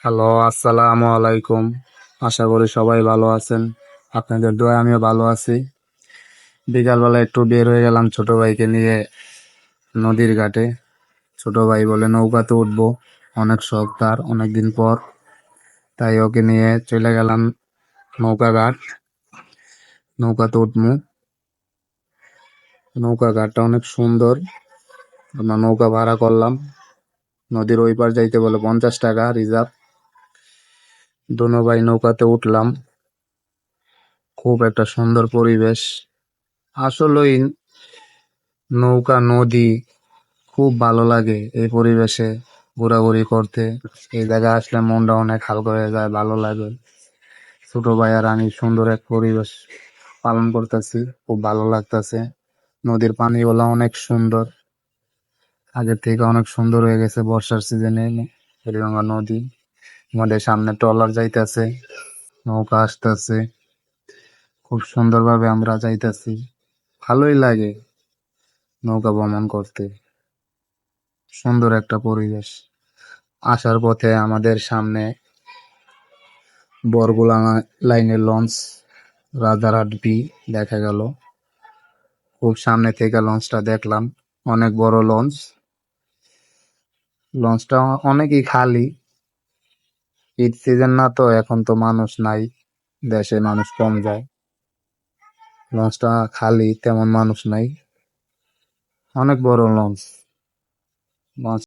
Hello, আসসালামু আলাইকুম। আশা করি সবাই ভালো আছেন। আপনাদের দোয়ায় আমিও ভালো আছি। বিকালবেলা একটু বের হয়ে গেলাম ছোট ভাইকে নিয়ে নদীর ঘাটে। ছোট ভাই বলে নৌকাতে উঠবো, অনেক শখ তার, অনেকদিন পর। তাই ওকে নিয়ে চলে গেলাম নৌকা ঘাট। নৌকাতে উঠবো। নৌকা ঘাটটা অনেক সুন্দর। আমরা নৌকা ভাড়া করলাম। নদীর ওই পার যাইতে বলে 50 টাকা রিজার্ভ। দোনো ভাই নৌকাতে উঠলাম। খুব একটা সুন্দর পরিবেশ। আসলেই নৌকা, নদী খুব ভালো লাগে এই পরিবেশে ঘোরাঘুরি করতে। এই জায়গায় আসলে মনটা অনেক হালকা হয়ে যায়, ভালো লাগে। ছোট ভাই আর আমি সুন্দর এক পরিবেশ পালন করতেছি, খুব ভালো লাগতেছে। নদীর পানিগুলো অনেক সুন্দর, আগের থেকে অনেক সুন্দর হয়ে গেছে বর্ষার সিজনে। বুড়িগঙ্গা নদী, আমাদের সামনে ট্রলার যাইতেছে, নৌকা আসতেছে, খুব সুন্দরভাবে আমরা যাইতেছি। ভালোই লাগে নৌকা ভ্রমণ করতে, সুন্দর একটা পরিবেশ। আসার পথে আমাদের সামনে বরগুলা লাইনের লঞ্চ রাজারহাট বি দেখা গেল। খুব সামনে থেকে লঞ্চটা দেখলাম, অনেক বড় লঞ্চ। লঞ্চটা অনেকই খালি, ঈদ সিজন না তো, এখন তো মানুষ নাই, দেশে মানুষ কম যায়। লঞ্চটা খালি, তেমন মানুষ নাই, অনেক বড় লঞ্চ। লঞ্চ